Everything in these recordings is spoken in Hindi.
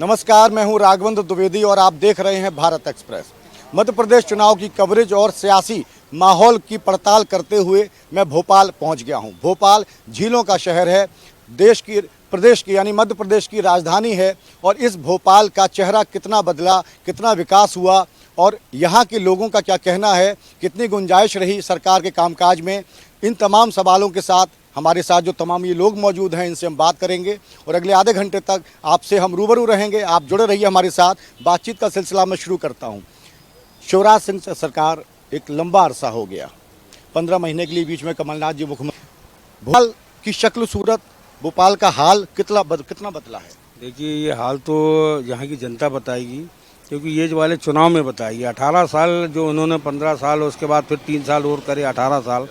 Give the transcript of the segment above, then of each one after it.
नमस्कार, मैं हूं राघवेंद्र द्विवेदी और आप देख रहे हैं भारत एक्सप्रेस। मध्य प्रदेश चुनाव की कवरेज और सियासी माहौल की पड़ताल करते हुए मैं भोपाल पहुंच गया हूं। भोपाल झीलों का शहर है, प्रदेश की यानी मध्य प्रदेश की राजधानी है और इस भोपाल का चेहरा कितना बदला, कितना विकास हुआ और यहाँ के लोगों का क्या कहना है, कितनी गुंजाइश रही सरकार के कामकाज में, इन तमाम सवालों के साथ हमारे साथ जो तमाम ये लोग मौजूद हैं इनसे हम बात करेंगे और अगले आधे घंटे तक आपसे हम रूबरू रहेंगे। आप जुड़े रहिए हमारे साथ। बातचीत का सिलसिला मैं शुरू करता हूँ। शिवराज सिंह सरकार एक लंबा अरसा हो गया, 15 महीने के लिए बीच में कमलनाथ जी मुख्यमंत्री। भोपाल की शक्ल सूरत, भोपाल का हाल कितना बदला है? देखिए, ये हाल तो यहाँ की जनता बताएगी, क्योंकि ये जो वाले चुनाव में बताएगी। 18 साल जो उन्होंने 15 साल उसके बाद फिर 3 साल और करे, 18 साल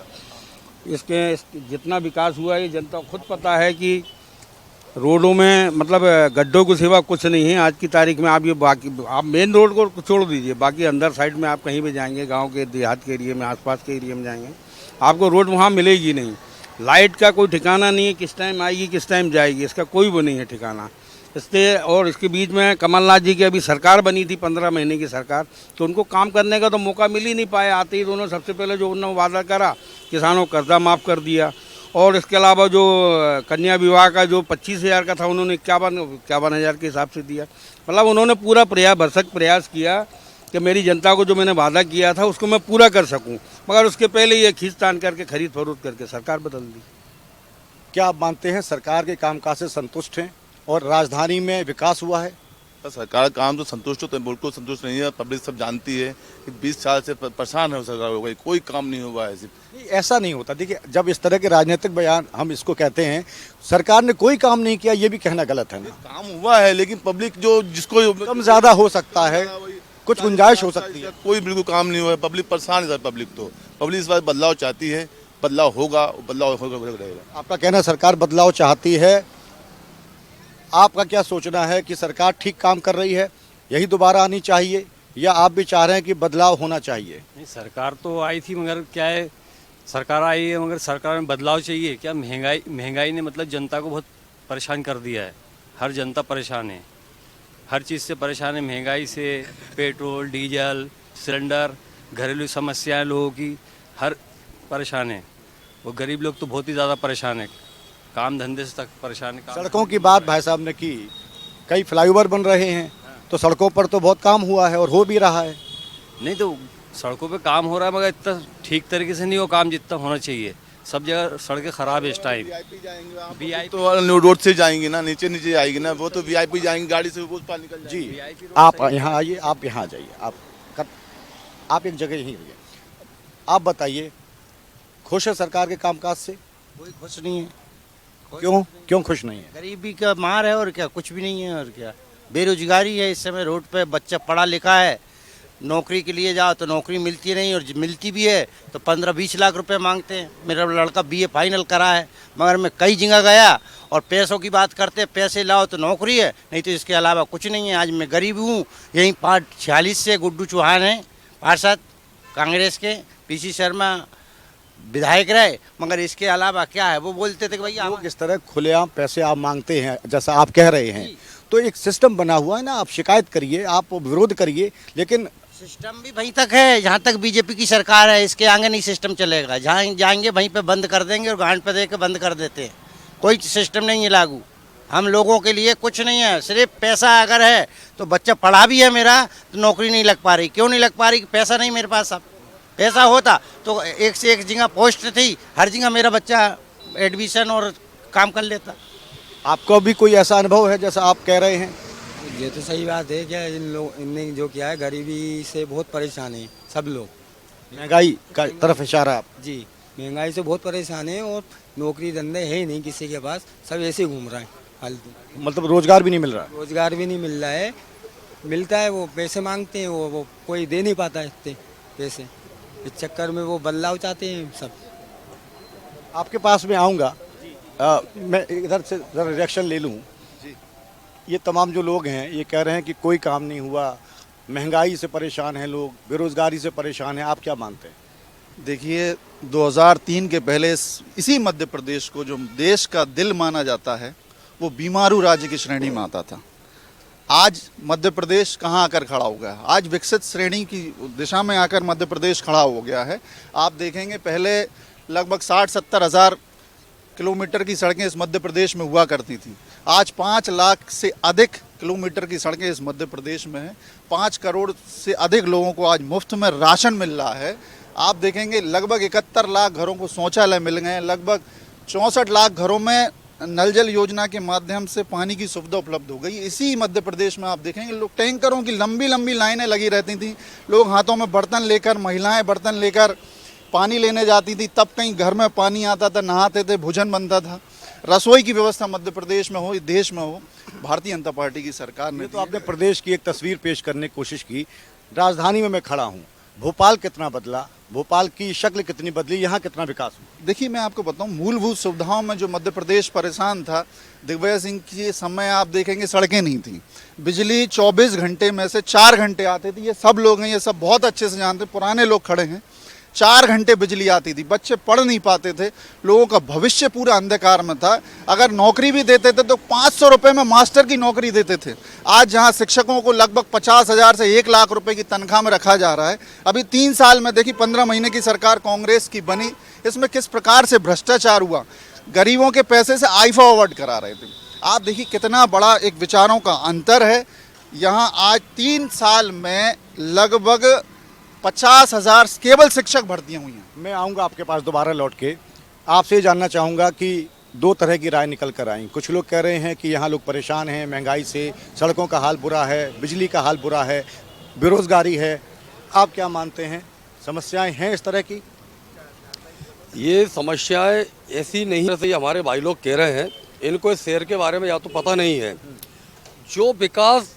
इसके जितना विकास हुआ ये जनता को खुद पता है कि रोडों में मतलब गड्ढों के सिवा कुछ नहीं है आज की तारीख में। आप मेन रोड को छोड़ दीजिए, बाकी अंदर साइड में आप कहीं भी जाएंगे, गांव के देहात के एरिया में, आसपास के एरिया में जाएंगे, आपको रोड वहाँ मिलेगी नहीं। लाइट का कोई ठिकाना नहीं है, किस टाइम आएगी किस टाइम जाएगी, इसका कोई वो नहीं है ठिकाना। इससे और इसके बीच में कमलनाथ जी की अभी सरकार बनी थी 15 महीने की सरकार, तो उनको काम करने का तो मौका मिल ही नहीं पाया। आते ही दोनों सबसे पहले जो उन्होंने वादा करा, किसानों को कर्जा माफ़ कर दिया और इसके अलावा जो कन्या विवाह का जो 25,000 का था उन्होंने 51,000 के हिसाब से दिया। मतलब उन्होंने पूरा भरसक प्रयास किया कि मेरी जनता को जो मैंने वादा किया था उसको मैं पूरा कर सकूं, मगर उसके पहले ये खींचतान करके खरीद फरोख्त करके सरकार बदल दी। क्या आप मानते हैं सरकार के कामकाज से संतुष्ट हैं और राजधानी में विकास हुआ है? सरकार काम तो संतुष्ट तो बिल्कुल संतुष्ट नहीं है। पब्लिक सब जानती है कि 20 साल से परेशान है सरकार हो गई, कोई काम नहीं हुआ है। ऐसा नहीं होता। देखिए, जब इस तरह के राजनीतिक बयान हम इसको कहते हैं, सरकार ने कोई काम नहीं किया, ये भी कहना गलत है ना। काम हुआ है लेकिन पब्लिक जो जिसको कम ज्यादा हो सकता है, कुछ गुंजाइश हो सकती है। कोई बिल्कुल काम नहीं हुआ है। पब्लिक परेशान है। पब्लिक इस बार बदलाव चाहती है, बदलाव होगा, बदलाव रहेगा। आपका कहना सरकार बदलाव चाहती है, आपका क्या सोचना है कि सरकार ठीक काम कर रही है, यही दोबारा आनी चाहिए, या आप भी चाह रहे हैं कि बदलाव होना चाहिए? नहीं, सरकार तो आई थी मगर क्या है, सरकार आई है मगर सरकार में बदलाव चाहिए क्या? महंगाई ने मतलब जनता को बहुत परेशान कर दिया है। हर जनता परेशान है, हर चीज़ से परेशान है। महंगाई से, पेट्रोल डीजल सिलेंडर, घरेलू समस्याएं लोगों की हर परेशान है। वो गरीब लोग तो बहुत ही ज़्यादा परेशान है, काम धंधे से तक परेशान है। सड़कों की बात भाई साहब ने की, कई फ्लाईओवर बन रहे हैं, तो सड़कों पर तो बहुत काम हुआ है और हो भी रहा है। नहीं तो सड़कों पे काम हो रहा है मगर इतना ठीक तरीके से नहीं हो काम जितना होना चाहिए। सब जगह सड़कें खराब है इस टाइम। VIP तो रोड से जाएंगे ना, नीचे नीचे आएगी ना, वो तो VIP जाएंगे गाड़ी से, वो पार निकल जी, जाएंगे। आप यहाँ आइए, आप यहाँ आ जाइए, आप एक जगह यहीं रहिए। आप बताइए, खुश है सरकार के कामकाज से? कोई खुश नहीं है। क्यों खुश नहीं है? गरीबी का मार है और क्या, कुछ भी नहीं है। और क्या, बेरोजगारी है इस समय। रोड पे बच्चा पढ़ा लिखा है, नौकरी के लिए जाओ तो नौकरी मिलती नहीं, और मिलती भी है तो 15-20 लाख रुपए मांगते हैं। मेरा लड़का BA फाइनल करा है, मगर मैं कई जगह गया और पैसों की बात करते हैं, पैसे लाओ तो नौकरी है, नहीं तो इसके अलावा कुछ नहीं है। आज मैं गरीब हूँ। यहीं 46 से गुड्डू चौहान हैं पार्षद कांग्रेस के, PC शर्मा विधायक रहे, मगर इसके अलावा क्या है? वो बोलते थे कि भैया लोग इस तरह खुलेआम पैसे आप मांगते हैं जैसा आप कह रहे हैं, तो एक सिस्टम बना हुआ है ना, आप शिकायत करिए, आप विरोध करिए, लेकिन सिस्टम भी वहीं तक है जहाँ तक BJP की सरकार है। इसके आगे नहीं सिस्टम चलेगा। जहाँ जाएंगे वहीं पे बंद कर देंगे और गांड पे दे के बंद कर देते हैं। कोई सिस्टम नहीं है लागू। हम लोगों के लिए कुछ नहीं है। सिर्फ पैसा अगर है तो बच्चा पढ़ा भी है मेरा तो नौकरी नहीं लग पा रही। क्यों नहीं लग पा रही? पैसा नहीं मेरे पास। अब पैसा होता तो एक से एक जगह पोस्ट थी, हर जगह मेरा बच्चा एडमिशन और काम कर लेता। आपको भी कोई ऐसा अनुभव है जैसा आप कह रहे हैं? ये तो सही बात है। क्या इनने जो किया है, गरीबी से बहुत परेशान है सब लोग। महंगाई का तरफ इशारा आप? जी, महंगाई से बहुत परेशान है और नौकरी धंधे है ही नहीं किसी के पास। सब ऐसे ही घूम रहा है फालतू। मतलब रोजगार भी नहीं मिल रहा? रोजगार भी नहीं मिल रहा है। मिलता है वो पैसे मांगते हैं, वो कोई दे नहीं पाता है इतने पैसे। इस चक्कर में वो बदलाव चाहते हैं सब। आपके पास में आऊँगा, मैं इधर से ज़रा रिएक्शन ले लूँ। ये तमाम जो लोग हैं ये कह रहे हैं कि कोई काम नहीं हुआ, महंगाई से परेशान हैं लोग, बेरोजगारी से परेशान हैं। आप क्या मानते हैं? देखिए, 2003 के पहले इसी मध्य प्रदेश को जो देश का दिल माना जाता है वो बीमारू राज्य की श्रेणी में आता था। आज मध्य प्रदेश कहाँ आकर खड़ा हो गया है? आज विकसित श्रेणी की दिशा में आकर मध्य प्रदेश खड़ा हो गया है। आप देखेंगे पहले लगभग 60-70 हज़ार किलोमीटर की सड़कें इस मध्य प्रदेश में हुआ करती थी। आज 5 लाख से अधिक किलोमीटर की सड़कें इस मध्य प्रदेश में हैं। 5 करोड़ से अधिक लोगों को आज मुफ्त में राशन मिल रहा है। आप देखेंगे लगभग 71 लाख घरों को शौचालय मिल गए हैं। लगभग 64 लाख घरों में नल जल योजना के माध्यम से पानी की सुविधा उपलब्ध हो गई। इसी मध्य प्रदेश में आप देखेंगे लोग टैंकरों की लंबी लंबी लाइनें लगी रहती थी। लोग हाथों में बर्तन लेकर, महिलाएं बर्तन लेकर पानी लेने जाती थी। तब कहीं घर में पानी आता था, नहाते थे, भोजन बनता था। रसोई की व्यवस्था मध्य प्रदेश में हो, इस देश में हो, भारतीय जनता पार्टी की सरकार ने। तो आपने प्रदेश की एक तस्वीर पेश करने की कोशिश की। राजधानी में मैं खड़ा हूँ, भोपाल कितना बदला, भोपाल की शक्ल कितनी बदली, यहाँ कितना विकास हुआ? देखिए, मैं आपको बताऊं, मूलभूत सुविधाओं में जो मध्य प्रदेश परेशान था, दिग्विजय सिंह के समय आप देखेंगे सड़कें नहीं थी। बिजली 24 घंटे में से 4 घंटे आते थे। ये सब लोग हैं, ये सब बहुत अच्छे से जानते, पुराने लोग खड़े हैं। 4 घंटे बिजली आती थी, बच्चे पढ़ नहीं पाते थे, लोगों का भविष्य पूरा अंधकार में था। अगर नौकरी भी देते थे तो 500 रुपये में मास्टर की नौकरी देते थे। आज जहां शिक्षकों को लगभग 50,000 से 1 लाख रुपए की तनख्वाह में रखा जा रहा है। अभी 3 साल में देखिए, 15 महीने की सरकार कांग्रेस की बनी, इसमें किस प्रकार से भ्रष्टाचार हुआ। गरीबों के पैसे से आईफा अवार्ड करा रहे थे। आप देखिए कितना बड़ा एक विचारों का अंतर है। यहाँ आज 3 साल में लगभग 50,000 केवल शिक्षक भर्तियां हुई हैं। मैं आऊँगा आपके पास दोबारा लौट के। आपसे ये जानना चाहूँगा कि 2 तरह की राय निकल कर आई। कुछ लोग कह रहे हैं कि यहाँ लोग परेशान हैं महंगाई से, सड़कों का हाल बुरा है, बिजली का हाल बुरा है, बेरोजगारी है। आप क्या मानते हैं, समस्याएं हैं इस तरह की? ये समस्याएं ऐसी नहीं जैसे हमारे भाई लोग कह रहे हैं। इनको इस शहर के बारे में या तो पता नहीं है। जो विकास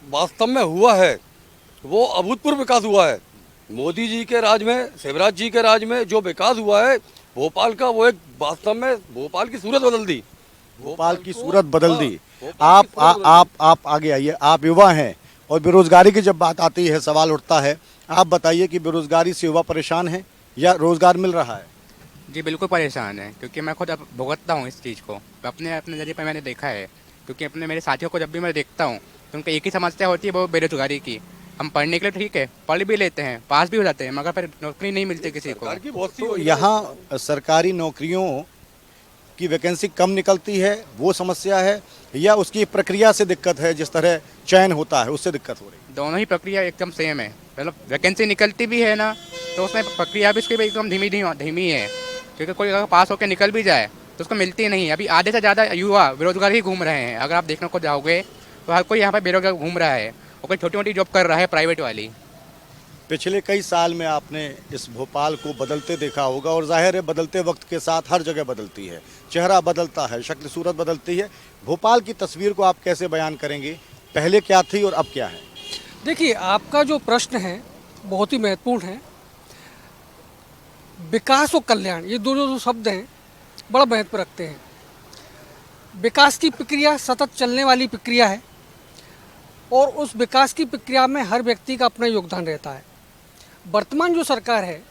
वास्तव में हुआ है वो अभूतपूर्व विकास हुआ है। मोदी जी के राज में, शिवराज जी के राज में जो विकास हुआ है भोपाल का, वो एक वास्तव में भोपाल की सूरत बदल दी। भोपाल की सूरत बदल दी। आप आगे आइए। आप युवा हैं और बेरोजगारी की जब बात आती है सवाल उठता है। आप बताइए कि बेरोजगारी से युवा परेशान है या रोजगार मिल रहा है? जी बिल्कुल परेशान है, क्योंकि मैं खुद अब भुगतता हूँ इस चीज़ को। अपने नज़रिए पर मैंने देखा है, क्योंकि अपने मेरे साथियों को जब भी मैं देखता हूँ तो उनका एक ही समस्या होती है, वो बेरोजगारी की। हम पढ़ने के लिए ठीक है, पढ़ भी लेते हैं, पास भी हो जाते हैं, मगर फिर नौकरी नहीं मिलती किसी को। तो यहाँ सरकारी नौकरियों की वैकेंसी कम निकलती है, वो समस्या है, या उसकी प्रक्रिया से दिक्कत है, जिस तरह चयन होता है उससे दिक्कत हो रही है? दोनों ही प्रक्रिया एकदम सेम है। मतलब वैकेंसी निकलती भी है ना, तो उसमें प्रक्रिया भी उसकी भी एकदम धीमी है, क्योंकि कोई अगर पास होकर निकल भी जाए तो उसको मिलती नहीं। अभी आधे से ज़्यादा युवा बेरोजगार ही घूम रहे हैं। अगर आप देखने को जाओगे तो हर कोई यहाँ पर बेरोजगार घूम रहा है, और कोई छोटी मोटी जॉब कर रहा है प्राइवेट वाली। पिछले कई साल में आपने इस भोपाल को बदलते देखा होगा, और जाहिर है बदलते वक्त के साथ हर जगह बदलती है, चेहरा बदलता है, शक्ल सूरत बदलती है। भोपाल की तस्वीर को आप कैसे बयान करेंगे, पहले क्या थी और अब क्या है? देखिए, आपका जो प्रश्न है बहुत ही महत्वपूर्ण है। विकास और कल्याण, ये दोनों जो शब्द हैं बड़ा महत्व रखते हैं। विकास की प्रक्रिया सतत चलने वाली प्रक्रिया है, और उस विकास की प्रक्रिया में हर व्यक्ति का अपना योगदान रहता है। वर्तमान जो सरकार है,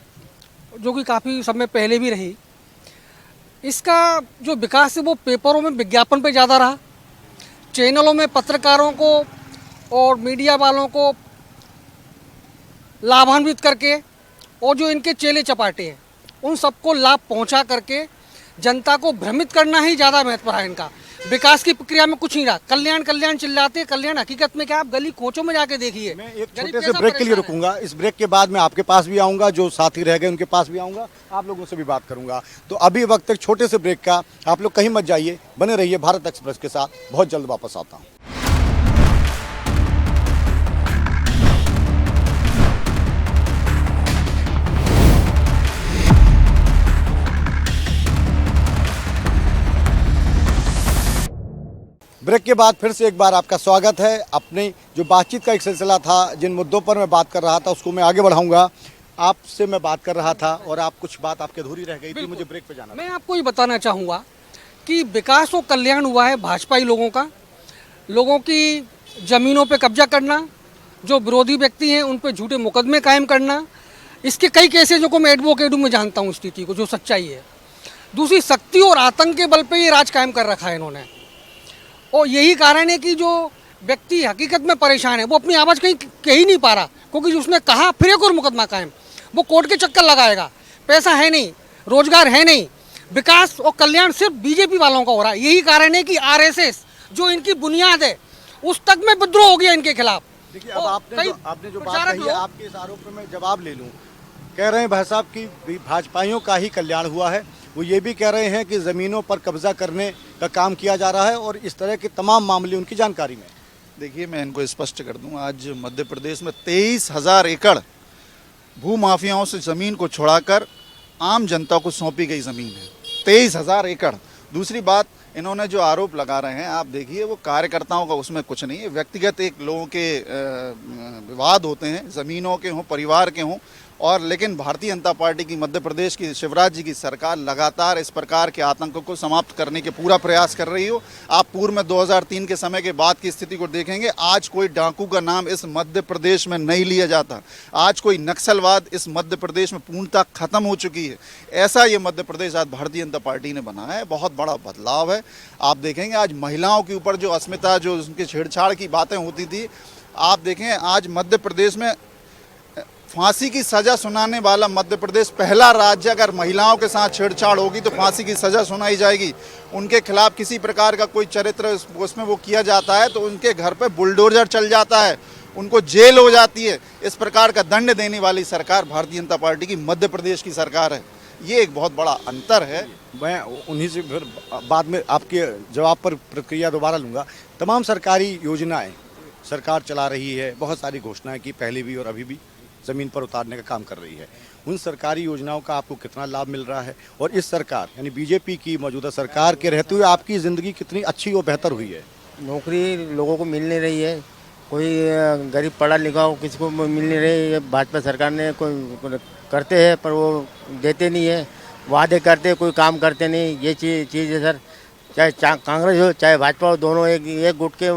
जो कि काफ़ी समय पहले भी रही, इसका जो विकास है वो पेपरों में विज्ञापन पे ज़्यादा रहा। चैनलों में पत्रकारों को और मीडिया वालों को लाभान्वित करके, और जो इनके चेले चपाटे हैं उन सबको लाभ पहुंचा करके जनता को भ्रमित करना ही ज़्यादा महत्व रहा इनका। विकास की प्रक्रिया में कुछ नहीं रहा। कल्याण कल्याण चिल्लाते, कल्याण हकीकत में क्या, आप गली कोचों में जाके देखिए। मैं एक छोटे से ब्रेक के लिए रुकूंगा। इस ब्रेक के बाद मैं आपके पास भी आऊंगा, जो साथी रह गए उनके पास भी आऊंगा, आप लोगों से भी बात करूंगा। तो अभी वक्त एक छोटे से ब्रेक का, आप लोग कहीं मत जाइए, बने रहिए भारत एक्सप्रेस के साथ। बहुत जल्द वापस आता हूँ। ब्रेक के बाद फिर से एक बार आपका स्वागत है। अपने जो बातचीत का एक सिलसिला था, जिन मुद्दों पर मैं बात कर रहा था उसको मैं आगे बढ़ाऊंगा। आपसे मैं बात कर रहा था और आप कुछ बात आपकी अधूरी रह गई थी, मुझे ब्रेक पे जाना था। मैं आपको ये बताना चाहूँगा कि विकास और कल्याण हुआ है भाजपाई लोगों का। लोगों की ज़मीनों पे कब्जा करना, जो विरोधी व्यक्ति हैं उन पे झूठे मुकदमे कायम करना, इसके कई केसेजों को मैं एडवोकेट में जानता हूँ, स्थिति को, जो सच्चाई है। दूसरी, शक्ति और आतंक के बल पे ये राज कायम कर रखा है इन्होंने। और यही कारण है कि जो व्यक्ति हकीकत में परेशान है, वो अपनी आवाज़ कहीं कह ही नहीं पा रहा, क्योंकि उसने कहा फिर एक और मुकदमा कायम, वो कोर्ट के चक्कर लगाएगा। पैसा है नहीं, रोजगार है नहीं, विकास और कल्याण सिर्फ बीजेपी वालों का हो रहा है। यही कारण है कि आरएसएस जो इनकी बुनियाद है उस तक में विद्रोह हो गया इनके खिलाफ। देखिए, अब आपने जो बात कही है, आपके इस आरोप पे मैं जवाब ले लूं। कह रहे हैं भाई साहब कि भाजपाइयों का ही कल्याण हुआ है। वो ये भी कह रहे हैं कि ज़मीनों पर कब्जा करने का काम किया जा रहा है और इस तरह के तमाम मामले उनकी जानकारी में। देखिए, मैं इनको स्पष्ट कर दूं, आज मध्य प्रदेश में 23,000 एकड़ भूमाफियाओं से ज़मीन को छुड़ाकर आम जनता को सौंपी गई ज़मीन है। 23,000 एकड़। दूसरी बात, इन्होंने जो आरोप लगा रहे हैं, आप देखिए, वो कार्यकर्ताओं का उसमें कुछ नहीं है, व्यक्तिगत एक लोगों के विवाद होते हैं, ज़मीनों के हों, परिवार के हों। और लेकिन भारतीय जनता पार्टी की मध्य प्रदेश की शिवराज जी की सरकार लगातार इस प्रकार के आतंक को समाप्त करने के पूरा प्रयास कर रही हो। आप पूर्व में 2003 के समय के बाद की स्थिति को देखेंगे, आज कोई डाकू का नाम इस मध्य प्रदेश में नहीं लिया जाता। आज कोई नक्सलवाद इस मध्य प्रदेश में पूर्णतः खत्म हो चुकी है। ऐसा ये मध्य प्रदेश आज भारतीय जनता पार्टी ने बनाया है, बहुत बड़ा बदलाव है। आप देखेंगे आज महिलाओं के ऊपर जो अस्मिता, जो उनके छेड़छाड़ की बातें होती थी, आप देखें आज मध्य प्रदेश में फांसी की सजा सुनाने वाला मध्य प्रदेश पहला राज्य। अगर महिलाओं के साथ छेड़छाड़ होगी तो फांसी की सजा सुनाई जाएगी। उनके खिलाफ किसी प्रकार का कोई चरित्र उसमें वो किया जाता है तो उनके घर पे बुलडोजर चल जाता है, उनको जेल हो जाती है। इस प्रकार का दंड देने वाली सरकार भारतीय जनता पार्टी की मध्य प्रदेश की सरकार है। ये एक बहुत बड़ा अंतर है। मैं उन्हीं से फिर बाद में आपके जवाब पर प्रक्रिया दोबारा लूँगा। तमाम सरकारी योजनाएं सरकार चला रही है, बहुत सारी घोषणाएं की पहले भी और अभी भी ज़मीन पर उतारने का काम कर रही है। उन सरकारी योजनाओं का आपको कितना लाभ मिल रहा है और इस सरकार यानी बीजेपी की मौजूदा सरकार के रहते हुए आपकी ज़िंदगी कितनी अच्छी और बेहतर हुई है? नौकरी लोगों को मिल नहीं रही है, कोई गरीब पढ़ा लिखा हो किसी को मिल नहीं रही है। भाजपा सरकार ने कोई करते हैं पर वो देते नहीं है, वादे करते कोई काम करते नहीं। ये चीज़ है सर, चाहे कांग्रेस हो चाहे भाजपा हो, दोनों एक गुट के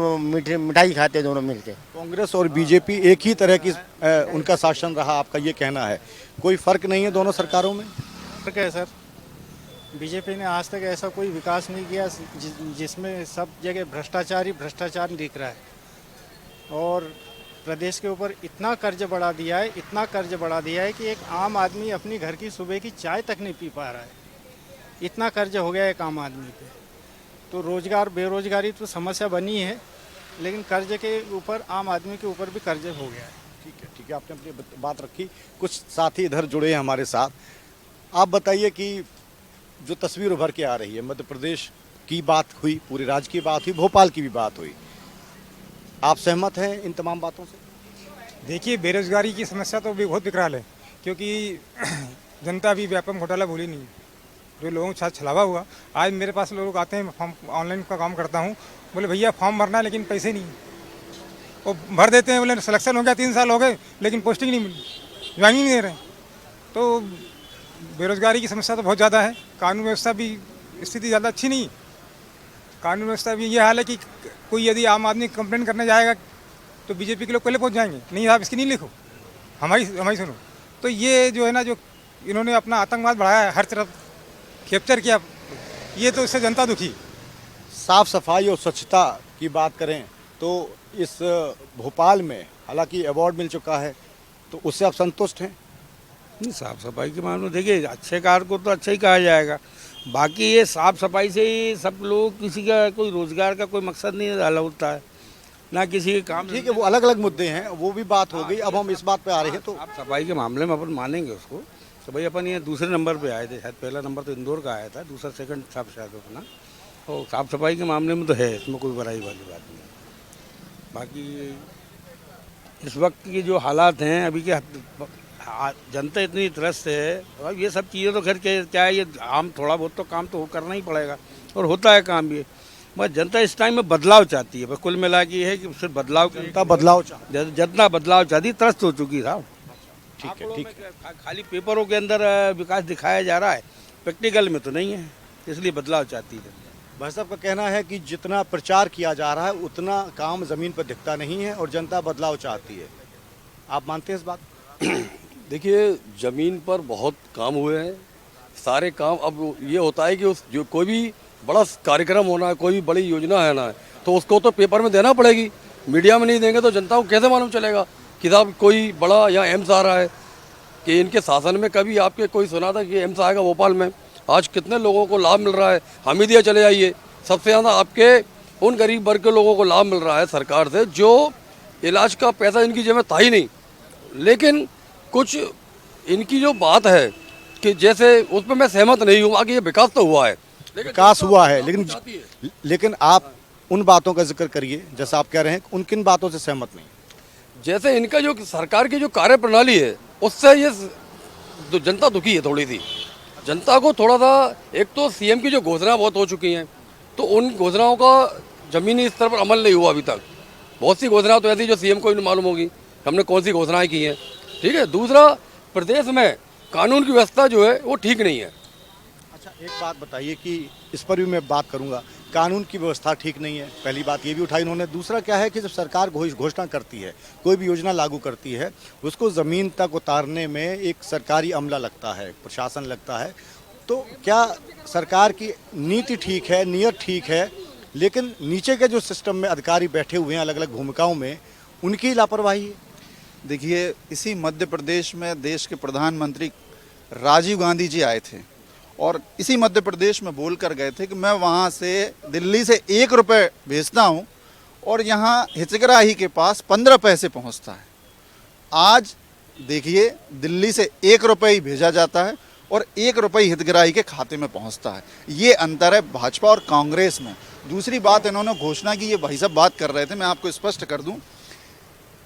मिठाई खाते दोनों मिलके। कांग्रेस और बीजेपी एक ही तरह की उनका शासन रहा, आपका ये कहना है? कोई फर्क नहीं है दोनों सरकारों में? फर्क है सर। बीजेपी ने आज तक ऐसा कोई विकास नहीं किया जिसमें सब जगह भ्रष्टाचार ही भ्रष्टाचार दिख रहा है। और प्रदेश के ऊपर इतना कर्ज बढ़ा दिया है, इतना कर्ज बढ़ा दिया है कि एक आम आदमी अपनी घर की सुबह की चाय तक नहीं पी पा रहा है। इतना कर्ज हो गया है एक आम आदमी पे। तो रोजगार बेरोजगारी तो समस्या बनी है, लेकिन कर्ज के ऊपर आम आदमी के ऊपर भी कर्ज हो गया है। ठीक है, आपने अपनी बात रखी। कुछ साथी इधर जुड़े हैं हमारे साथ। आप बताइए कि जो तस्वीर उभर के आ रही है, मध्य प्रदेश की बात हुई, पूरे राज्य की बात हुई, भोपाल की भी बात हुई, आप सहमत हैं इन तमाम बातों से? देखिए, बेरोजगारी की समस्या तो भी बहुत विकराल है, क्योंकि जनता भी व्यापक घोटाला भूली नहीं है। जो लोगों के साथ छलावा हुआ, आज मेरे पास लोग आते हैं, फॉर्म ऑनलाइन का काम करता हूँ, बोले भैया फॉर्म भरना है लेकिन पैसे नहीं। वो भर देते हैं, बोले सिलेक्शन हो गया, 3 साल हो गए लेकिन पोस्टिंग नहीं मिली, ज्वाइनिंग नहीं दे रहे। तो बेरोजगारी की समस्या तो बहुत ज़्यादा है। कानून व्यवस्था भी स्थिति ज़्यादा अच्छी नहीं। कानून व्यवस्था भी ये हाल है कि कोई यदि आम आदमी कंप्लेंट करने जाएगा तो बीजेपी के लोग पहले पहुंच जाएंगे, नहीं आप इसकी नहीं लिखो, हमारी सुनो। तो ये जो है ना, जो इन्होंने अपना आतंकवाद बढ़ाया है, हर तरफ कैप्चर किया, ये तो इससे जनता दुखी। साफ सफाई और स्वच्छता की बात करें तो इस भोपाल में हालांकि अवार्ड मिल चुका है, तो उससे आप संतुष्ट हैं? नहीं, साफ सफाई के मामले में देखिए, अच्छे कार्य को तो अच्छा ही कहा जाएगा। बाकी ये साफ सफाई से ही सब लोग, किसी का कोई रोजगार का कोई मकसद नहीं डाला होता है, ना किसी के काम। ठीक है, वो अलग अलग मुद्दे हैं, वो भी बात हो गई। अब हम इस बात पे आ रहे हैं तो साफ सफाई के मामले में अपन मानेंगे उसको। तो भाई अपन ये दूसरे नंबर पे आए थे, शायद पहला नंबर तो इंदौर का आया था, दूसरा सेकंड था शायद अपना। और साफ सफाई के मामले में तो है, इसमें कोई बुराई वाली बात नहीं है। बाकी इस वक्त की जो हालात हैं अभी के, जनता इतनी त्रस्त है, अब ये सब चीज़ें तो खैर क्या है, ये आम थोड़ा बहुत तो काम तो करना ही पड़ेगा और होता है काम ये। बस जनता इस टाइम में बदलाव चाहती है, बस कुल मिला के है कि सिर्फ बदलाव, जनता बदलाव जितना बदलाव चाहती, त्रस्त हो चुकी था। ठीक है, ठीक है। खाली पेपरों के अंदर विकास दिखाया जा रहा है, प्रैक्टिकल में तो नहीं है, इसलिए बदलाव चाहती है। भाई साहब का कहना है कि जितना प्रचार किया जा रहा है उतना काम ज़मीन पर दिखता नहीं है और जनता बदलाव चाहती है। आप मानते हैं इस बात? देखिए, ज़मीन पर बहुत काम हुए हैं, सारे काम। अब ये होता है कि कोई भी बड़ा कार्यक्रम होना है, कोई भी बड़ी योजना है ना, तो उसको तो पेपर में देना पड़ेगी। मीडिया में नहीं देंगे तो जनता को कैसे मालूम चलेगा कि साहब कोई बड़ा यहाँ एम्स आ रहा है, कि इनके शासन में कभी आपके कोई सुना था कि एम्स आएगा भोपाल में? आज कितने लोगों को लाभ मिल रहा है। हमीदिया चले जाइए, सबसे ज़्यादा आपके उन गरीब वर्ग के लोगों को लाभ मिल रहा है सरकार से, जो इलाज का पैसा इनकी जेब में था ही नहीं। लेकिन कुछ इनकी जो बात है कि जैसे उस पर मैं सहमत नहीं हूँ। आगे ये विकास तो हुआ है, विकास हुआ है, लेकिन आप उन बातों का जिक्र करिए जैसा आप कह रहे हैं, उन किन बातों से सहमत नहीं? जैसे इनका जो सरकार की जो कार्य प्रणाली है उससे ये जनता दुखी है थोड़ी सी। जनता को थोड़ा सा, एक तो सीएम की जो घोषणा बहुत हो चुकी हैं, तो उन घोषणाओं का जमीनी स्तर पर अमल नहीं हुआ अभी तक। बहुत सी घोषणा तो ऐसी जो सीएम को ही नहीं मालूम होगी हमने कौन सी घोषणाएं की हैं, ठीक है। दूसरा, प्रदेश में कानून की व्यवस्था जो है वो ठीक नहीं है। अच्छा, एक बात बताइए कि इस पर भी मैं बात करूंगा, कानून की व्यवस्था ठीक नहीं है, पहली बात ये भी उठाई इन्होंने। दूसरा क्या है कि जब सरकार घोषणा करती है, कोई भी योजना लागू करती है, उसको ज़मीन तक उतारने में एक सरकारी अमला लगता है, प्रशासन लगता है। तो क्या सरकार की नीति ठीक है, नियत ठीक है, लेकिन नीचे के जो सिस्टम में अधिकारी बैठे हुए हैं अलग अलग भूमिकाओं में, उनकी लापरवाही है? देखिए, इसी मध्य प्रदेश में देश के प्रधानमंत्री राजीव गांधी जी आए थे और इसी मध्य प्रदेश में बोल कर गए थे कि मैं वहाँ से दिल्ली से 1 रुपये भेजता हूँ और यहाँ हिचग्राही के पास 15 पैसे पहुँचता है। आज देखिए, दिल्ली से 1 रुपये ही भेजा जाता है और 1 रुपये हितग्राही के खाते में पहुँचता है। ये अंतर है भाजपा और कांग्रेस में। दूसरी बात इन्होंने घोषणा की, ये भाई साहब बात कर रहे थे, मैं आपको स्पष्ट कर दूँ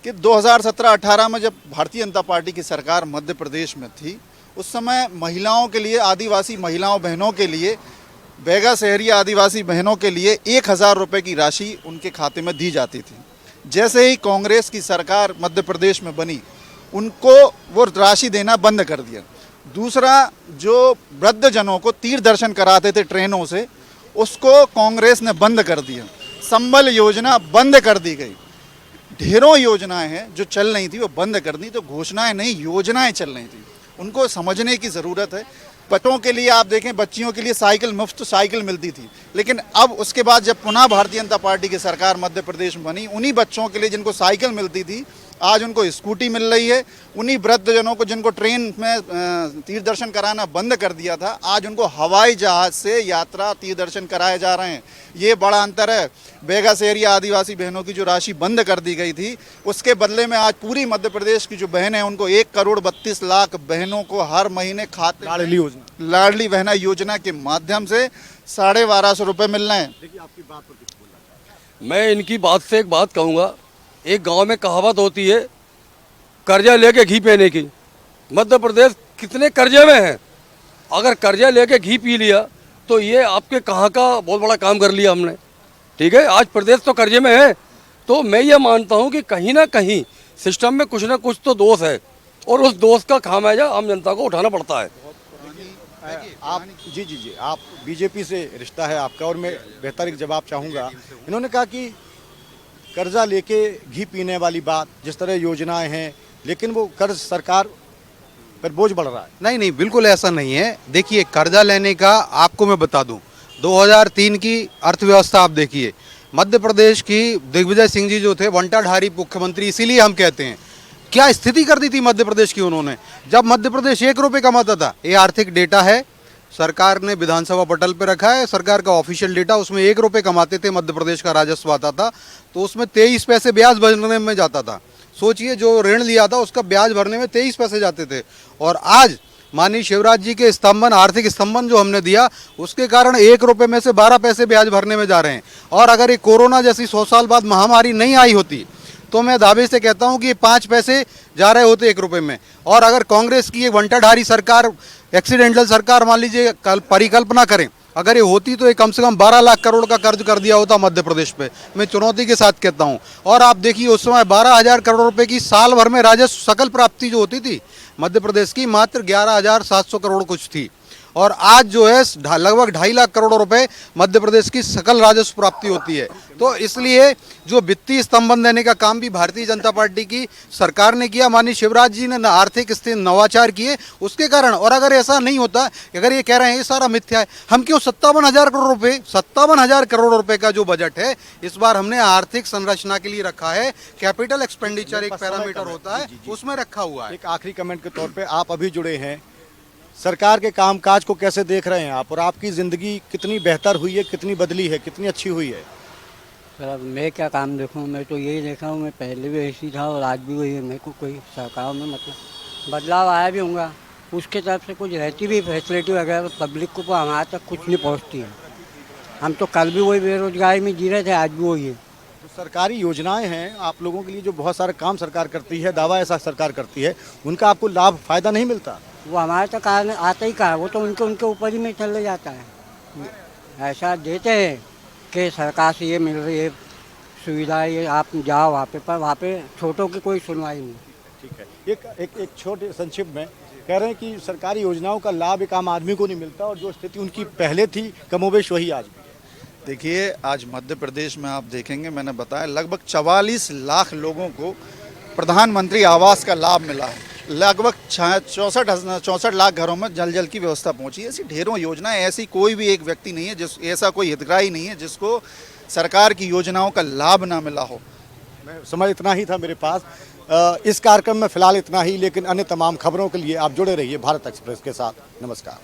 कि 2017-18 में जब भारतीय जनता पार्टी की सरकार मध्य प्रदेश में थी, उस समय महिलाओं के लिए, आदिवासी महिलाओं बहनों के लिए, बैगा शहरी आदिवासी बहनों के लिए 1000 रुपये की राशि उनके खाते में दी जाती थी। जैसे ही कांग्रेस की सरकार मध्य प्रदेश में बनी, उनको वो राशि देना बंद कर दिया। दूसरा, जो वृद्धजनों को तीर्थ दर्शन कराते थे ट्रेनों से, उसको कांग्रेस ने बंद कर दिया। संबल योजना बंद कर दी गई। ढेरों योजनाएं हैं जो चल रही थी वो बंद कर दी। तो घोषणाएं नहीं, योजनाएं चल रही थी, उनको समझने की ज़रूरत है। बच्चों के लिए आप देखें, बच्चियों के लिए साइकिल, मुफ्त साइकिल मिलती थी, लेकिन अब उसके बाद जब पुनः भारतीय जनता पार्टी की सरकार मध्य प्रदेश में बनी, उन्हीं बच्चों के लिए जिनको साइकिल मिलती थी, आज उनको स्कूटी मिल रही है। उन्हीं वृद्धजनों को जिनको ट्रेन में तीर्थ दर्शन कराना बंद कर दिया था, आज उनको हवाई जहाज़ से यात्रा तीर्थ दर्शन कराए जा रहे हैं। ये बड़ा अंतर है। बैगा शहरी आदिवासी बहनों की जो राशि बंद कर दी गई थी, उसके बदले में आज पूरी मध्य प्रदेश की जो बहनें हैं, उनको 1,32,00,000 बहनों को हर महीने खाते लाडली बहना योजना के माध्यम से 1250 रुपये मिल रहे हैं। देखिए, आपकी बात पर कुछ बोलना। मैं इनकी बात से एक बात कहूँगा। एक गांव में कहावत होती है, कर्जा लेके घी पीने की। मध्य प्रदेश कितने कर्जे में है। अगर कर्जा लेके घी पी लिया तो ये आपके कहाँ का बहुत बड़ा काम कर लिया हमने, ठीक है। आज प्रदेश तो कर्जे में है। तो मैं ये मानता हूँ कि कहीं ना कहीं सिस्टम में कुछ ना कुछ तो दोष है और उस दोष का खामियाजा आम जनता को उठाना पड़ता है। आप जी, आप बीजेपी से रिश्ता है आपका और मैं बेहतर एक जवाब चाहूँगा। इन्होंने कहा कि कर्जा लेके घी पीने वाली बात, जिस तरह योजनाएं हैं, लेकिन वो कर्ज सरकार पर बोझ बढ़ रहा है। नहीं, बिल्कुल ऐसा नहीं है। देखिए, कर्जा लेने का आपको मैं बता दूं, 2003 की अर्थव्यवस्था आप देखिए। मध्य प्रदेश की दिग्विजय सिंह जी जो थे, वंटाधारी मुख्यमंत्री, इसीलिए हम कहते हैं, क्या स्थिति कर दी थी मध्य प्रदेश की उन्होंने, जब मध्य प्रदेश 1 रुपये कमाता था। ये आर्थिक डेटा है, सरकार ने विधानसभा पटल पे रखा है, सरकार का ऑफिशियल डेटा। उसमें 1 रुपये कमाते थे, मध्य प्रदेश का राजस्व आता था, तो उसमें 23 पैसे ब्याज भरने में जाता था। सोचिए, जो ऋण लिया था उसका ब्याज भरने में 23 पैसे जाते थे। और आज माननीय शिवराज जी के स्तंभन, आर्थिक स्तंभन जो हमने दिया, उसके कारण 1 रुपये में से 12 पैसे ब्याज भरने में जा रहे हैं। और अगर ये कोरोना जैसी 100 साल बाद महामारी नहीं आई होती, तो मैं दावे से कहता हूं कि ये 5 पैसे जा रहे होते 1 रुपये में। और अगर कांग्रेस की ये वंटाधारी सरकार, एक्सीडेंटल सरकार मान लीजिए, परिकल्पना करें, अगर ये होती तो ये कम से कम 12 लाख करोड़ का कर्ज कर दिया होता मध्य प्रदेश पे। मैं चुनौती के साथ कहता हूँ। और आप देखिए, उस समय 12,000 करोड़ रुपए की साल भर में राजस्व सकल प्राप्ति जो होती थी मध्य प्रदेश की, मात्र 11,700 करोड़ कुछ थी। और आज जो है लगभग 2.5 लाख करोड़ रुपए मध्य प्रदेश की सकल राजस्व प्राप्ति होती है। तो इसलिए जो वित्तीय स्तंभन देने का काम भी भारतीय जनता पार्टी की सरकार ने किया, माननीय शिवराज जी ने आर्थिक स्थिति नवाचार किए उसके कारण। और अगर ऐसा नहीं होता, अगर ये कह रहे हैं ये सारा मिथ्या है, हम क्यों 57,000 करोड़ रुपए का जो बजट है इस बार हमने आर्थिक संरचना के लिए रखा है। कैपिटल एक्सपेंडिचर एक पैरामीटर होता है, उसमें रखा हुआ है। एक आखिरी कमेंट के तौर पे, आप अभी जुड़े हैं, सरकार के कामकाज को कैसे देख रहे हैं आप, और आपकी ज़िंदगी कितनी बेहतर हुई है, कितनी बदली है, कितनी अच्छी हुई है? सर अब मैं क्या काम देखूँ, मैं तो यही देखा हूँ, मैं पहले भी ऐसी था और आज भी वही है। मेरे को कोई सरकार में मतलब बदलाव आया भी होगा, उसके तरफ से कुछ रहती भी फैसिलिटी वगैरह पब्लिक को हमारे तक कुछ नहीं पहुँचती है। हम तो कल भी वही बेरोजगारी में जी रहे थे, आज भी वही है। तो सरकारी योजनाएं हैं आप लोगों के लिए, जो बहुत सारे काम सरकार करती है, दावा ऐसा सरकार करती है, उनका आपको लाभ फायदा नहीं मिलता? वो हमारे तक आता ही कहाँ, वो तो उनके ऊपर ही में चले जाता है। ऐसा देते हैं कि सरकार से ये मिल रही है सुविधा, ये आप जाओ वहाँ पे, पर वहाँ पे छोटों की कोई सुनवाई नहीं। ठीक है, एक छोटे संक्षिप्त में कह रहे हैं कि सरकारी योजनाओं का लाभ एक आम आदमी को नहीं मिलता, और जो स्थिति उनकी पहले थी कमोबेश वही आज भी है। देखिए आज मध्य प्रदेश में आप देखेंगे, मैंने बताया लगभग 44 लाख लोगों को प्रधानमंत्री आवास का लाभ मिला है। लगभग 64 लाख घरों में जल की व्यवस्था पहुंची है। ऐसी ढेरों योजनाएं, ऐसी कोई भी एक व्यक्ति नहीं है ऐसा कोई हितग्राही नहीं है जिसको सरकार की योजनाओं का लाभ ना मिला हो। मैं समय इतना ही था मेरे पास इस कार्यक्रम में, फिलहाल इतना ही, लेकिन अन्य तमाम खबरों के लिए आप जुड़े रहिए भारत एक्सप्रेस के साथ। नमस्कार।